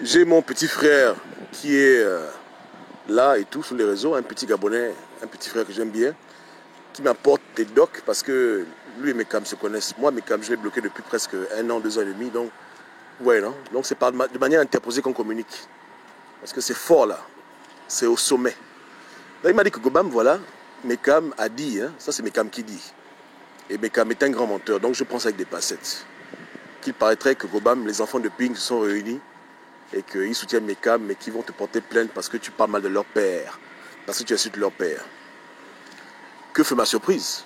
J'ai mon petit frère qui est là et tout sur les réseaux, un petit Gabonais, un petit frère que j'aime bien, qui m'apporte des docs parce que lui et Mekam se connaissent. Moi, Mekam, je l'ai bloqué depuis presque 1 an, 2 ans et demi. Donc, ouais, non. Donc, c'est de manière interposée qu'on communique. Parce que c'est fort là. C'est au sommet. Là, il m'a dit que Gobam, voilà, Mekam a dit, hein, ça c'est Mekam qui dit. Et Mekam est un grand menteur, donc je pense avec des passettes. Qu'il paraîtrait que Gobam, les enfants de Ping se sont réunis et qu'ils soutiennent Mekam, mais qu'ils vont te porter plainte parce que tu parles mal de leur père, parce que tu insultes leur père. Que fait ma surprise?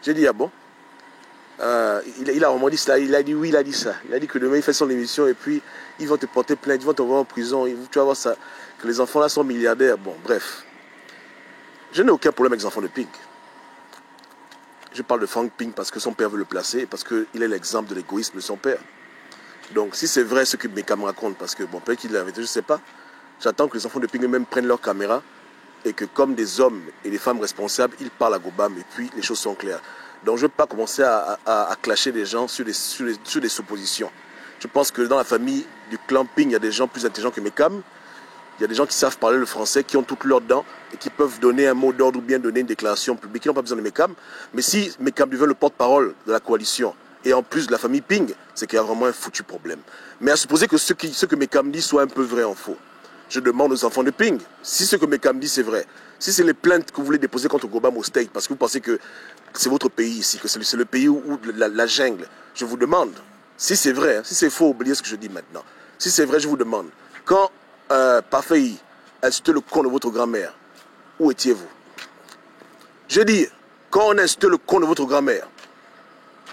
J'ai dit, ah bon? Il a vraiment dit cela, il a dit oui, il a dit ça. Il a dit que demain il fait son émission et puis ils vont te porter plainte, ils vont t'envoyer en prison, tu vas voir ça, que les enfants là sont milliardaires. Bon, bref. Je n'ai aucun problème avec les enfants de Ping. Je parle de Frank Ping parce que son père veut le placer et parce qu'il est l'exemple de l'égoïsme de son père. Donc si c'est vrai ce que Mekam raconte, parce que bon, peut-être qu'il l'a invité, je ne sais pas, j'attends que les enfants de Ping eux-mêmes prennent leur caméra et que comme des hommes et des femmes responsables, ils parlent à Gobam et puis les choses sont claires. Donc je ne veux pas commencer à clasher des gens sur des suppositions. Je pense que dans la famille du clan Ping, il y a des gens plus intelligents que Mekam. Il y a des gens qui savent parler le français, qui ont toutes leurs dents et qui peuvent donner un mot d'ordre ou bien donner une déclaration publique. Ils n'ont pas besoin de Mekam. Mais si Mekam devient le porte-parole de la coalition et en plus de la famille Ping, c'est qu'il y a vraiment un foutu problème. Mais à supposer que ce que Mekam dit soit un peu vrai en faux. Je demande aux enfants de Ping, si ce que Mekam dit c'est vrai, si c'est les plaintes que vous voulez déposer contre Gobam au State, parce que vous pensez que c'est votre pays ici, que c'est le pays où la jungle, je vous demande, si c'est vrai, hein, si c'est faux, oubliez ce que je dis maintenant. Si c'est vrai, je vous demande, quand Parfait insultait le con de votre grand-mère, où étiez-vous? Je dis, quand on insultait le con de votre grand-mère,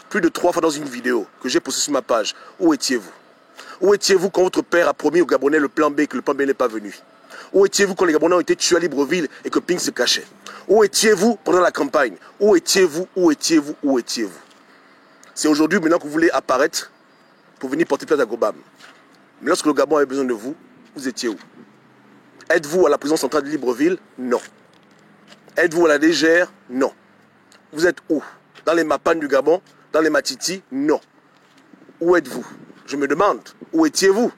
plus de 3 fois dans une vidéo que j'ai postée sur ma page, où étiez-vous? Où étiez-vous quand votre père a promis aux Gabonais le plan B et que le plan B n'est pas venu? Où étiez-vous quand les Gabonais ont été tués à Libreville et que Ping se cachait? Où étiez-vous pendant la campagne? Où étiez-vous? Où étiez-vous? Où étiez-vous? C'est aujourd'hui maintenant que vous voulez apparaître pour venir porter plainte à Gobam. Mais lorsque le Gabon avait besoin de vous, vous étiez où? Êtes-vous à la prison centrale de Libreville? Non. Êtes-vous à la DGR? Non. Vous êtes où? Dans les Mapan du Gabon? Dans les Matiti? Non. Où êtes-vous? Je me demande, où étiez-vous?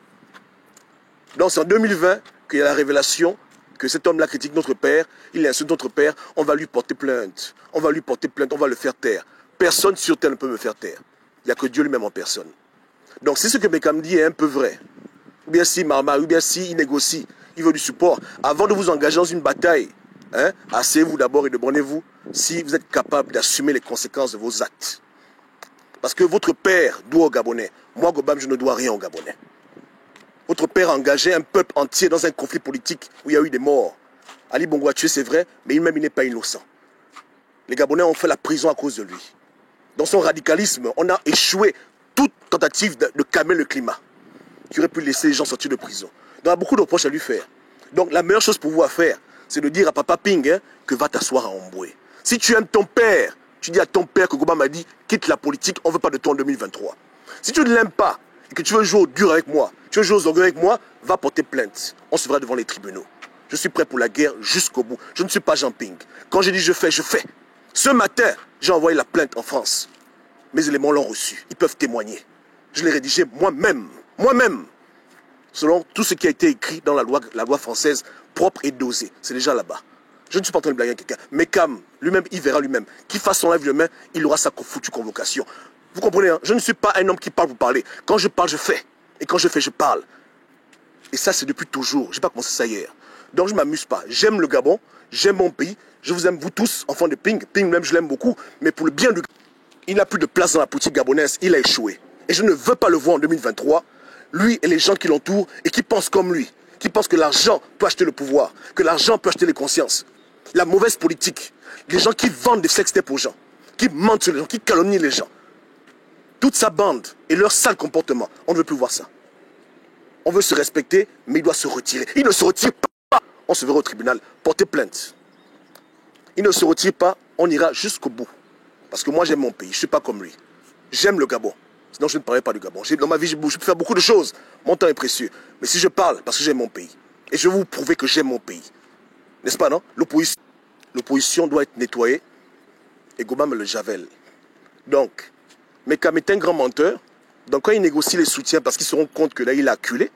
Donc c'est en 2020 qu'il y a la révélation que cet homme-là critique notre père, il insulte notre père, on va lui porter plainte. On va lui porter plainte, on va le faire taire. Personne sur terre ne peut me faire taire. Il n'y a que Dieu lui-même en personne. Donc si ce que Mekam dit est un peu vrai, ou bien si Marma, ou bien si il négocie, il veut du support, avant de vous engager dans une bataille, hein, asseyez-vous d'abord et demandez-vous si vous êtes capable d'assumer les conséquences de vos actes. Parce que votre père doit aux Gabonais. Moi, Gobam, je ne dois rien aux Gabonais. Votre père a engagé un peuple entier dans un conflit politique où il y a eu des morts. Ali Bongo a tué, c'est vrai, mais lui-même, il n'est pas innocent. Les Gabonais ont fait la prison à cause de lui. Dans son radicalisme, on a échoué toute tentative de calmer le climat qui aurait pu laisser les gens sortir de prison. Donc, il y a beaucoup de reproches à lui faire. Donc, la meilleure chose pour vous à faire, c'est de dire à Papa Ping hein, que va t'asseoir à Omboué. Si tu aimes ton père, tu dis à ton père que Gobam m'a dit, quitte la politique, on ne veut pas de toi en 2023. Si tu ne l'aimes pas et que tu veux jouer au dur avec moi, tu veux jouer aux orgueils avec moi, va porter plainte. On se verra devant les tribunaux. Je suis prêt pour la guerre jusqu'au bout. Je ne suis pas Jean Ping. Quand je dis je fais, je fais. Ce matin, j'ai envoyé la plainte en France. Mes éléments l'ont reçu. Ils peuvent témoigner. Je l'ai rédigé moi-même. Moi-même. Selon tout ce qui a été écrit dans la loi française, propre et dosée. C'est déjà là-bas. Je ne suis pas en train de blaguer avec quelqu'un. Mekam, lui-même, il verra lui-même. Qu'il fasse son live demain, il aura sa foutue convocation. Vous comprenez, hein? Je ne suis pas un homme qui parle pour parler. Quand je parle, je fais. Et quand je fais, je parle. Et ça, c'est depuis toujours. Je n'ai pas commencé ça hier. Donc, je ne m'amuse pas. J'aime le Gabon. J'aime mon pays. Je vous aime, vous tous, enfants de Ping. Ping, même, je l'aime beaucoup. Mais pour le bien du Gabon, il n'a plus de place dans la politique gabonaise. Il a échoué. Et je ne veux pas le voir en 2023. Lui et les gens qui l'entourent et qui pensent comme lui. Qui pensent que l'argent peut acheter le pouvoir. Que l'argent peut acheter les consciences. La mauvaise politique. Les gens qui vendent des sextapes aux gens. Qui mentent sur les gens. Qui calomnient les gens. Toute sa bande et leur sale comportement. On ne veut plus voir ça. On veut se respecter, mais il doit se retirer. Il ne se retire pas. On se verra au tribunal. Porter plainte. Il ne se retire pas. On ira jusqu'au bout. Parce que moi, j'aime mon pays. Je ne suis pas comme lui. J'aime le Gabon. Sinon, je ne parlerai pas du Gabon. Dans ma vie, je peux faire beaucoup de choses. Mon temps est précieux. Mais si je parle, parce que j'aime mon pays. Et je vais vous prouver que j'aime mon pays. N'est-ce pas, non? L'opposition doit être nettoyée. Et Gobam le javel. Donc, Mekam est un grand menteur. Donc, quand il négocie les soutiens, parce qu'ils se rendent compte que là, il a acculé,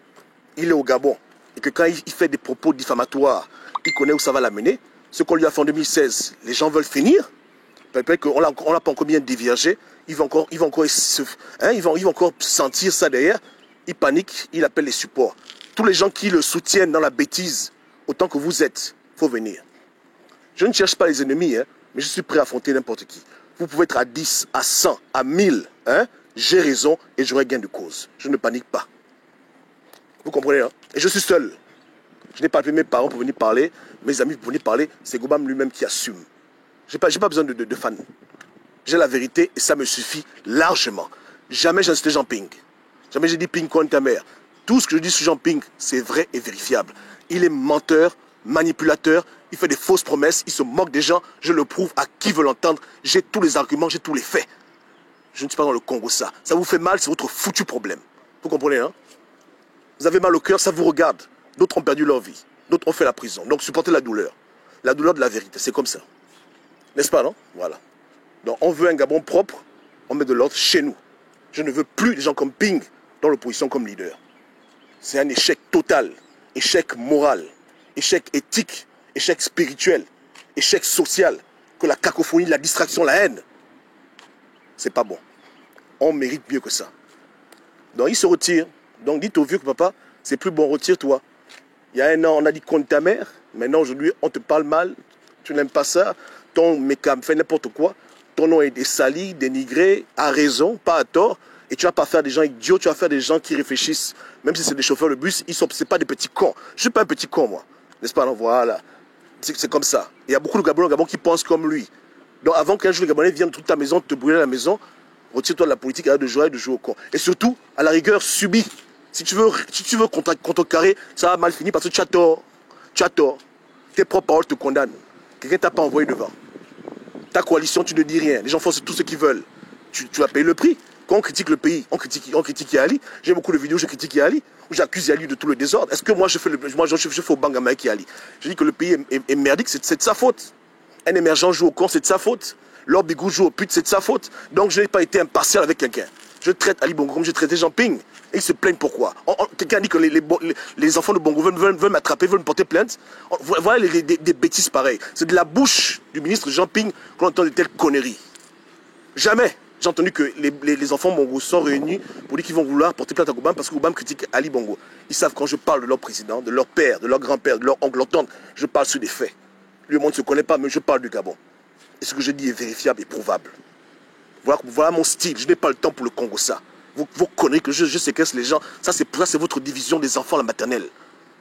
il est au Gabon, et que quand il fait des propos diffamatoires, il connaît où ça va l'amener. Ce qu'on lui a fait en 2016, les gens veulent finir. Peut-être qu'on l'a pas encore bien déviergé. Il va encore sentir ça derrière. Il panique, il appelle les supports. Tous les gens qui le soutiennent dans la bêtise, autant que vous êtes, il faut venir. Je ne cherche pas les ennemis, hein, mais je suis prêt à affronter n'importe qui. Vous pouvez être à 10, à 100, à 1000. Hein, j'ai raison et j'aurai gain de cause. Je ne panique pas. Vous comprenez, hein? Et je suis seul. Je n'ai pas appelé mes parents pour venir parler. Mes amis pour venir parler. C'est Gobam lui-même qui assume. Je n'ai pas besoin de fans. J'ai la vérité et ça me suffit largement. Jamais j'ai incité Jean Ping. Jamais j'ai dit Ping contre ta mère. Tout ce que je dis sur Jean Ping, c'est vrai et vérifiable. Il est menteur, manipulateur, il fait des fausses promesses, il se moque des gens. Je le prouve à qui veut l'entendre. J'ai tous les arguments, j'ai tous les faits. Je ne suis pas dans le Congo, ça. Ça vous fait mal, c'est votre foutu problème. Vous comprenez, hein? Vous avez mal au cœur, ça vous regarde. D'autres ont perdu leur vie. D'autres ont fait la prison. Donc supportez la douleur. La douleur de la vérité, c'est comme ça. N'est-ce pas, non? Voilà. Donc on veut un Gabon propre, on met de l'ordre chez nous. Je ne veux plus des gens comme Ping dans l'opposition comme leader. C'est un échec total, échec moral, échec éthique, échec spirituel, échec social, que la cacophonie, la distraction, la haine. C'est pas bon. On mérite mieux que ça. Donc il se retire. Donc dites au vieux que papa, c'est plus bon, retire-toi. Il y a un an, on a dit contre ta mère. Maintenant, aujourd'hui, on te parle mal. Tu n'aimes pas ça. Ton mécam fait n'importe quoi. Ton nom est sali, dénigré, à raison, pas à tort. Et tu vas pas faire des gens idiots, tu vas faire des gens qui réfléchissent. Même si c'est des chauffeurs de bus, c'est pas des petits cons. Je ne suis pas un petit con, moi. N'est-ce pas? Non, voilà. C'est comme ça. Il y a beaucoup de Gabonais au Gabon qui pensent comme lui. Donc avant qu'un jour les Gabonais viennent toute ta maison, te brûler la maison, retire-toi de la politique, arrête de jouer au con. Et surtout, à la rigueur, subis. Si tu veux contrecarrer, ça va mal finir parce que tu as tort. Tu as tort. Tes propres paroles te condamnent. Quelqu'un t'a pas envoyé devant. Ta coalition, tu ne dis rien. Les gens font tout ce qu'ils veulent. Tu vas payer le prix. Quand on critique le pays, on critique Yali. J'ai beaucoup de vidéos où je critique Yali, où j'accuse Yali de tout le désordre. Est-ce que moi je fais au Bangama avec Yali? Je dis que le pays est merdique, c'est de sa faute. Un émergent joue au con, c'est de sa faute. Lord Bigou joue au pute, c'est de sa faute. Donc je n'ai pas été impartial avec quelqu'un. Je traite Ali Bongo comme je traitais Jean Ping. Et ils se plaignent pourquoi? Quelqu'un dit que les enfants de Bongo veulent m'attraper, veulent me porter plainte. Voilà des bêtises pareilles. C'est de la bouche du ministre Jean Ping qu'on entend de telles conneries. Jamais j'ai entendu que les enfants Bongo sont réunis pour dire qu'ils vont vouloir porter plainte à Gobam parce que Gobam critique Ali Bongo. Ils savent quand je parle de leur président, de leur père, de leur grand-père, de leur oncle, leur tante, je parle sur des faits. Le monde ne se connaît pas, mais je parle du Gabon. Et ce que je dis est vérifiable et prouvable. Voilà mon style. Je n'ai pas le temps pour le Congo, ça. Vous connaissez que je séquestre les gens. Ça, c'est votre division des enfants, la maternelle.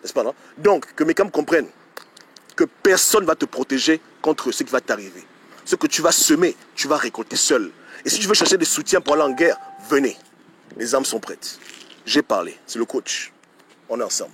N'est-ce pas, non? Donc, que mes camps comprennent que personne ne va te protéger contre ce qui va t'arriver. Ce que tu vas semer, tu vas récolter seul. Et si tu veux chercher des soutiens pour aller en guerre, venez. Les armes sont prêtes. J'ai parlé. C'est le coach. On est ensemble.